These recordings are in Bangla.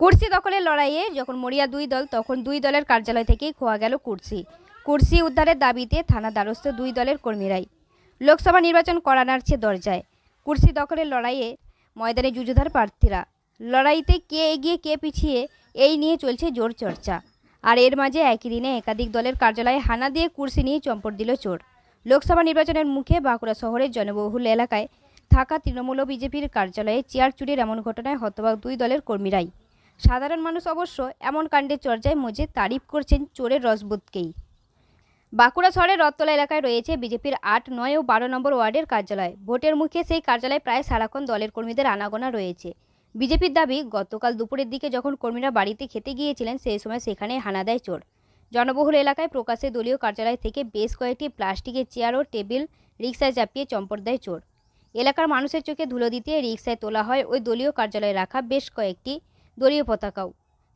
কুর্সি দখলের লড়াইয়ে যখন মরিয়া দুই দল, তখন দুই দলের কার্যালয় থেকেই খোয়া গেল কুর্সি উদ্ধারের দাবিতে থানা দ্বারস্থ দুই দলের কর্মীরাই। লোকসভা নির্বাচন কড়া নাড়ছে দরজায়। কুর্সি দখলের লড়াইয়ে ময়দানে যুযুধার প্রার্থীরা। লড়াইতে কে এগিয়ে কে পিছিয়ে এই নিয়ে চলছে জোর চর্চা। আর এর মাঝে একই দিনে একাধিক দলের কার্যালয়ে হানা দিয়ে কুর্সি নিয়ে চম্পট দিল চোর। লোকসভা নির্বাচনের মুখে বাঁকুড়া শহরের জনবহুল এলাকায় থাকা তৃণমূল ও বিজেপির কার্যালয়ে চেয়ার চুরির এমন ঘটনায় হতবাক দুই দলের কর্মীরাই। সাধারণ মানুষ অবশ্য এমন কাণ্ডের চর্চায় মজে তারিফ করছেন চোরের রসবোধকেই। বাঁকুড়া শহরের রথতলা এলাকায় রয়েছে বিজেপির ৮, ৯ ও ১২ নম্বর ওয়ার্ডের কার্যালয়। ভোটের মুখে সেই কার্যালয়ে প্রায় সারাক্ষণ দলের কর্মীদের আনাগোনা রয়েছে। বিজেপির দাবি, গতকাল দুপুরের দিকে যখন কর্মীরা বাড়িতে খেতে গিয়েছিলেন সেই সময় সেখানে হানা দেয় চোর। জনবহুল এলাকায় প্রকাশ্যে দলীয় কার্যালয় থেকে বেশ কয়েকটি প্লাস্টিকের চেয়ার ও টেবিল রিকশায় চাপিয়ে চম্পট দেয় চোর। এলাকার মানুষের চোখে ধুলো দিতে রিকশায় তোলা হয় ওই দলীয় কার্যালয়ে রাখা বেশ কয়েকটি দলীয় পতাকাও।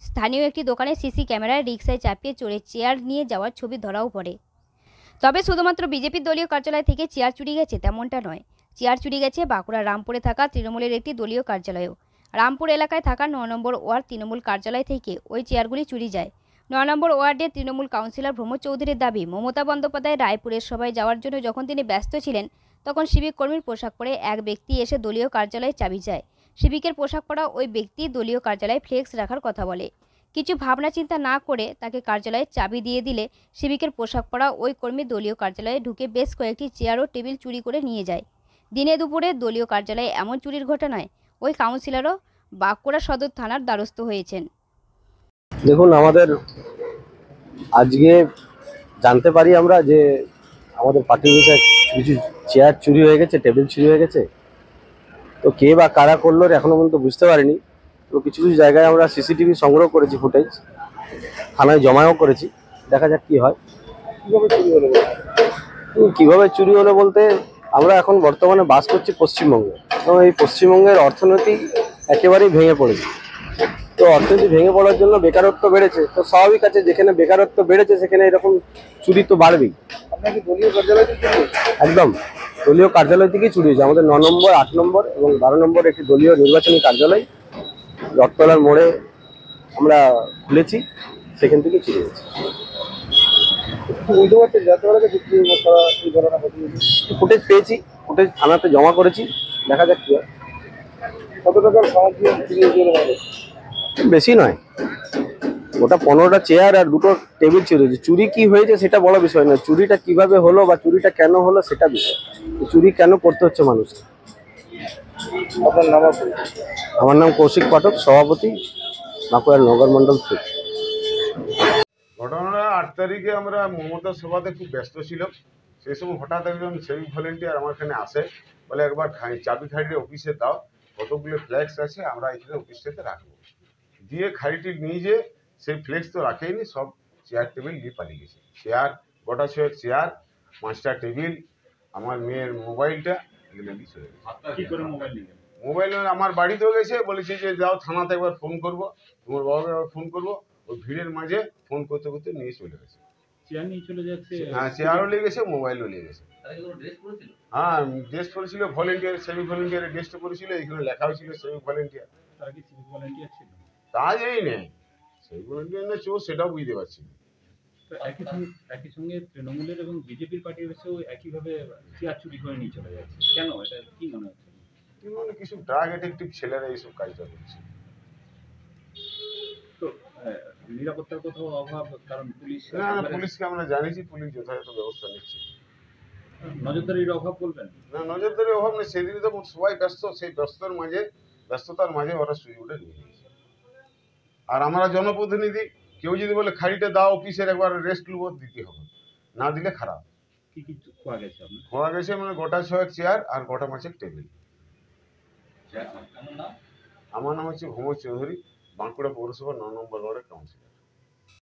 স্থানীয় একটি দোকানে সিসি ক্যামেরায় রিকশায় চাপিয়ে চোরের চেয়ার নিয়ে যাওয়ার ছবি ধরাও পড়ে। তবে শুধুমাত্র বিজেপির দলীয় কার্যালয় থেকে চেয়ার চুরি গেছে তেমনটা নয়। চেয়ার চুরি গেছে বাঁকুড়ার রামপুরে থাকা তৃণমূলের একটি দলীয় কার্যালয়েও। রামপুর এলাকায় থাকা ৯ নম্বর ওয়ার্ড তৃণমূল কার্যালয় থেকে ওই চেয়ারগুলি চুরি যায়। ৯ নম্বর ওয়ার্ডের তৃণমূল কাউন্সিলর ভ্রমর চৌধুরীর দাবি, মমতা বন্দ্যোপাধ্যায় রায়পুরের সভায় যাওয়ার জন্য যখন তিনি ব্যস্ত ছিলেন তখন সিভিক কর্মীর পোশাক পরে এক ব্যক্তি এসে দলীয় কার্যালয়ে চাবি চায়। সিভিকের পোশাক পরা ওই ব্যক্তি দলীয় কার্যালয়ে ফ্লেক্স রাখার কথা বলে। কিছু ভাবনা চিন্তা না করে তাকে কার্যালয়ের চাবি দিয়ে দিলে সিভিকের পোশাক পরা ওই কর্মী দলীয় কার্যালয়ে ঢুকে বেশ কয়েকটি চেয়ার ও টেবিল চুরি করে নিয়ে যায়। দিনে দুপুরে দলীয় কার্যালয়ে এমন চুরির ঘটনায় ওই কাউন্সিলরও বাঁকুড়া সদর থানার দ্বারস্থ হয়েছেন। দেখুন, আমাদের আজকে জানতে পারি আমরা যে আমাদের পার্টির বিষয়ে কিছু চেয়ার চুরি হয়ে গেছে, টেবিল চুরি হয়ে গেছে। তো কে বা কারা করলো এখনো পর্যন্ত বুঝতে পারিনি। তো কিছু কিছু জায়গায় আমরা সিসিটিভি সংগ্রহ করেছি, ফুটেজ থানায় জমাও করেছি, দেখা যাক কি হয়। কিভাবে চুরি হলো বলতে, আমরা এখন বর্তমানে বাস করছি পশ্চিমবঙ্গে এবং এই পশ্চিমবঙ্গের অর্থনীতি একেবারেই ভেঙে পড়েছে। তো অর্থনীতি ভেঙে পড়ার জন্য বেকারত্ব বেড়েছে। তো স্বাভাবিক আছে, যেখানে বেকারত্ব বেড়েছে সেখানে এরকম চুরি তো বাড়বেই। আপনাকে দলীয় কার্যালয় থেকে একদম দলীয় কার্যালয় থেকেই চুরি হয়েছে। আমাদের ৯ নম্বর, ৮ নম্বর এবং ১২ নম্বর একটি দলীয় নির্বাচনী কার্যালয় রথতলার মোড়ে আমরা খুলেছি, সেখান থেকে চুরি হয়েছে। বুঝতে পারছেন যাতে পারে এই ঘটনা ঘটিয়েছে। ফুটেজ পেয়েছি, ফুটেজ থানাতে জমা করেছি, দেখা যাক কি হয়। কত টাকার সাহায্য চুরি বেশি নয়, ওটা 15টা চেয়ার আর 2টো টেবিল চুরি হয়েছে। চুরি কি হয়েছে সেটা বড় বিষয় না, চুরিটা কিভাবে হলো বা চুরিটা কেন হলো সেটা বিষয়। চুরি কেন করতে হচ্ছে মানুষকে। আপনার নাম? আমার নাম কৌশিক পাঠক, সভাপতি বাঁকুড়ার নগর মণ্ডল 3। ঘটনাটা 8 তারিখে আমরা মমতার সভাতে খুব ব্যস্ত ছিলাম। সেই সময় হঠাৎ একজন সিভিক ভলেন্টিয়ার আমার এখানে আসে, বলে একবার চাবি খাড়িটি অফিসে দাও, কতগুলো ফ্ল্যাক্স আছে আমরা এখানে অফিসটাতে রাখবো। দিয়ে খাড়িটি নিয়ে যে সেই ফ্লেক্স তো রাখেইনি, সব চেয়ার টেবিল নিয়ে পালিয়ে গেছে। চেয়ার গোটা 6 চেয়ার, 5টা টেবিল, আমার মেয়ের মোবাইলটা এগুলো নিয়ে চলে গেছে। মোবাইল আমার বাড়িতেও গেছে, বলেছি যে যাও থানাতে একবার ফোন করবো, তোমার বাবাকে একবার ফোন করবো। ওই ভিড়ের মাঝে ফোন করতে করতে নিয়ে চলে গেছে। চেয়ার নিয়ে চলে যাচ্ছে। হ্যাঁ, চেয়ারও নিয়ে গেছে, মোবাইলও নিয়ে গেছে। হ্যাঁ, ড্রেস পরেছিল ভলেন্টিয়ার, সিভিক ভলেন্টিয়ারের ড্রেসটা পরেছিল, এখানে লেখা হয়েছিল সিভিক ভলেন্টিয়ার। তারা কি সিভিক ভলান্টিয়ার ছিল? তা জানি নেই সিভিক ভলেন্টিয়ার না চোর, সেটাও বুঝতে পারছি না। তো একই সঙ্গে তৃণমূলের এবং বিজেপির পার্টির এসেও একইভাবে চেয়ার চুরি করে নিয়ে চলে যাচ্ছে, কেন? এটা কি মনে হচ্ছে? মানে কিছু ড্রাগ অ্যাডিক্টিভ ছেলেরা এইসব কাজটা করছে। তো নিরাপত্তার কোথাও অভাব, কারণ পুলিশ না, পুলিশকে আমরা জানিয়েছি, পুলিশ যথাযথ ব্যবস্থা নিচ্ছে। নজরদারির অভাব বলবেন? না, নজরদারির অভাব নেই, সেদিনই তো সবাই ব্যস্ত, সেই ব্যস্ততার মাঝে ওরা সুযোগটা নিয়ে নিয়েছে। আর আমরা জনপ্রতিনিধি, কেউ যদি বলে খাড়িটা দাও অফিসের, একবার রেস্ট নেবো, দিতে হবে, না দিলে খারাপ। কি কি খোয়া গেছে আপনার? খোয়া গেছে মানে গোটা 6 চেয়ার আর গোটা 5 টেবিল। আমার নাম হচ্ছে ভ্রমর চৌধুরী, বাঁকুড়া পৌরসভা 9 নম্বর ওয়ার্ডের কাউন্সিলর।